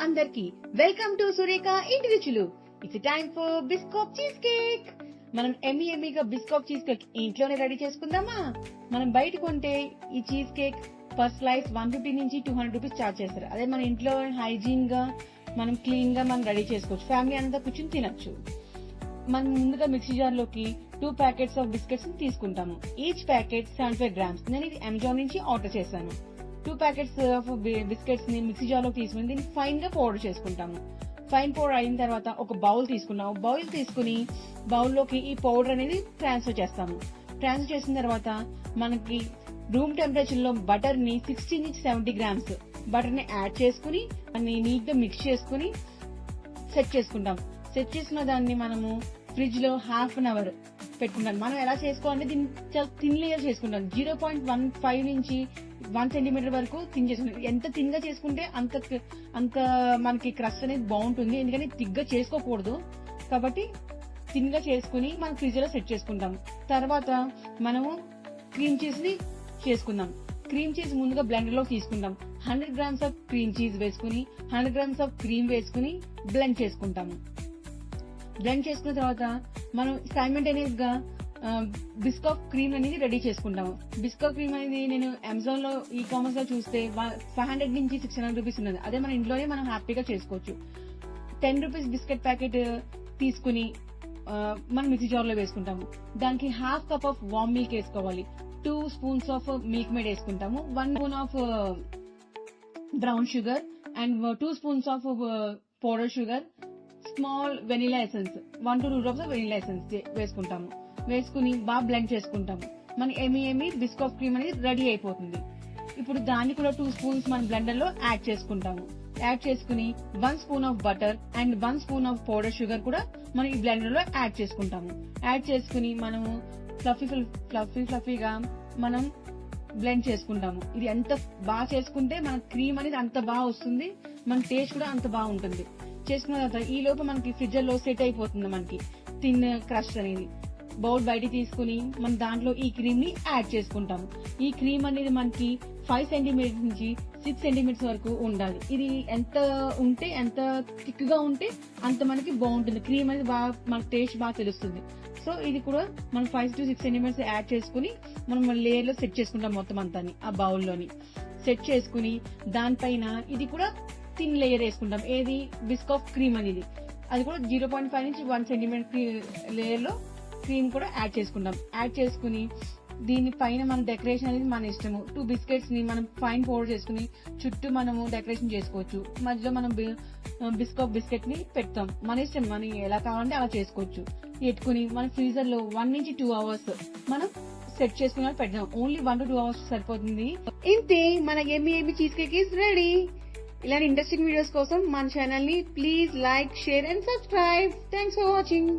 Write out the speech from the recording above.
అందరికి welcome to Surekha ఇంటి రుచులు. It's time for biscuit cheese cake. మనం ఎమ్మీగా బిస్కట్ చీజ్ కేక్ ఇంట్లోనే రెడీ చేసుకుందామా? మనం బయట కొంటే ఈ చీజ్ కేక్ పర్ స్లైస్ 150 నుంచి 200 రూపీస్ చార్జ్ చేస్తారు. అదే మన ఇంట్లో హైజీన్ గా మనం క్లీన్ గా మనం రెడీ చేసుకోవచ్చు. ఫ్యామిలీ అంతా కూర్చొని తినొచ్చు. మనం ముందుగా మిక్సీ జార్ లోకి 2 ప్యాకెట్స్ ఆఫ్ బిస్కెట్స్ తీసుకుంటాము. Each packet 75 grams. నేను ఇది అమెజాన్ నుంచి ఆర్డర్ చేశాను. 2 ప్యాకెట్స్ ఆఫ్ బిస్కెట్స్ ని మిక్సీ జార్ లో తీసుకుని దీన్ని ఫైన్ గా పౌడర్ చేసుకుంటాము. ఫైన్ పౌడర్ అయిన తర్వాత ఒక బౌల్ తీసుకున్నాము. బౌల్ తీసుకుని బౌల్ లోకి ఈ పౌడర్ అనేది ట్రాన్స్ఫర్ చేస్తాము. ట్రాన్స్ఫర్ చేసిన తర్వాత మనకి రూమ్ టెంపరేచర్ లో బటర్ ని 60 నుంచి 70 గ్రామ్స్ బటర్ ని యాడ్ చేసుకుని దాన్ని నీట్ గా మిక్స్ చేసుకుని సెట్ చేసుకుంటాం. సెట్ చేసుకున్న దాన్ని మనము ఫ్రిడ్జ్ లో హాఫ్ అన్ అవర్ పెట్టుకుంటాం. మనం ఎలా చేసుకోవాలంటే దీన్ని చాలా థిన్ లేయర్ చేసుకుంటాం. 0.15 నుంచి 1 సెంటీమీటర్ వరకు థిన్ చేసుకుంటాం. ఎంత థిన్ గా చేసుకుంటే అంత మనకి క్రస్ట్ అనేది బాగుంటుంది. ఎందుకంటే థిక్ గా చేసుకోకూడదు కాబట్టి థిన్ గా చేసుకుని మనం ఫ్రిడ్జ్ లో సెట్ చేసుకుంటాం. తర్వాత మనము క్రీమ్ చీజ్ ని చేసుకుందాం. క్రీమ్ చీజ్ ముందుగా బ్లెండర్ లో తీసుకుంటాం. 100 గ్రామ్స్ ఆఫ్ క్రీమ్ చీజ్ వేసుకుని 100 గ్రామ్స్ ఆఫ్ క్రీమ్ వేసుకుని బ్లెండ్ చేసుకుంటాము. బ్లెండ్ చేసుకున్న తర్వాత మనం సైమల్టేనియస్ గా బిస్కట్ క్రీమ్ అనేది రెడీ చేసుకుంటాము. బిస్కట్ క్రీమ్ అనేది నేను అమెజాన్ లో ఈ కామర్స్ లో చూస్తే 500 నుంచి 600 రూపీస్ ఉన్నది. అదే మన ఇంట్లోనే మనం హ్యాపీగా చేసుకోవచ్చు. 10 రూపీస్ బిస్కెట్ ప్యాకెట్ తీసుకుని మనం మిక్సీ జార్ లో వేసుకుంటాము. దానికి half cup of warm milk వేసుకోవాలి. 2 స్పూన్స్ ఆఫ్ మిల్క్ మేడ్ వేసుకుంటాము. 1 spoon of brown sugar and 2 spoons of powder sugar, small vanilla essence 1 to 2 drops of vanilla essence వేసుకుంటాము. వేసుకుని బాగా బ్లెండ్ చేసుకుంటాము. మన ఎమ్మి బిస్కట్ క్రీమ్ అనేది రెడీ అయిపోతుంది. ఇప్పుడు దాన్ని కూడా 2 స్పూన్స్ మన బ్లెండర్ లో యాడ్ చేసుకుంటాము. యాడ్ చేసుకుని 1 spoon of butter and 1 spoon of powder sugar కూడా మనం ఈ బ్లెండర్ లో యాడ్ చేసుకుంటాము. యాడ్ చేసుకుని మనము ఫ్లఫీగా మనం బ్లెండ్ చేసుకుంటాము. ఇది ఎంత బాగా చేసుకుంటే మన క్రీమ్ అనేది అంత బాగా వస్తుంది. మన టేస్ట్ కూడా అంత బాగుంటుంది. చేసుకున్న తర్వాత ఈ లోపు మనకి ఫ్రిడ్జ్ లో సెట్ అయిపోతుంది. మనకి థిన్ క్రస్ట్ అనేది బౌల్ బయట తీసుకుని మనం దాంట్లో ఈ క్రీమ్ ని యాడ్ చేసుకుంటాము. ఈ క్రీమ్ అనేది మనకి 5 సెంటీమీటర్స్ నుంచి 6 సెంటీమీటర్స్ వరకు ఉండాలి. ఇది ఎంత థిక్ గా ఉంటే అంత మనకి బాగుంటుంది. క్రీమ్ అనేది బాగా మన టేస్ట్ బాగా తెలుస్తుంది. సో ఇది కూడా మనం 5 to 6 సెంటీమీటర్స్ యాడ్ చేసుకుని మనం లేయర్ లో సెట్ చేసుకుంటాం. మొత్తం అంతా ఆ బౌల్లోని సెట్ చేసుకుని దానిపైన ఇది కూడా థిన్ లేయర్ వేసుకుంటాం. ఏది బిస్కట్ క్రీమ్ అనేది అది కూడా 0.5 నుంచి 1 సెంటీమీటర్ లేయర్ లో క్రీమ్ కూడా యాడ్ చేసుకుంటాం. యాడ్ చేసుకుని దీని పైన మన డెకరేషన్ అనేది మన ఇష్టము. 2 బిస్కెట్స్ ని మనం ఫైన్ పౌడర్ చేసుకుని చుట్టూ మనము డెకరేషన్ చేసుకోవచ్చు. మధ్యలో మనం బిస్కెట్ ని పెడతాం. మన ఇష్టం, మనం ఎలా కావాలంటే అలా చేసుకోవచ్చు. పెట్టుకుని మన ఫ్రీజర్ లో 1 నుంచి 2 అవర్స్ మనం సెట్ చేసుకుని పెడతాం. ఓన్లీ 1 to 2 అవర్స్ సరిపోతుంది. ఇంతే, మన ఎమ్మి చీజ్ కేక్ ఇస్ రెడీ. ఇలాంటి ఇంట్రెస్టింగ్ వీడియోస్ కోసం మన ఛానల్ ని please like, share and subscribe. Thanks for watching.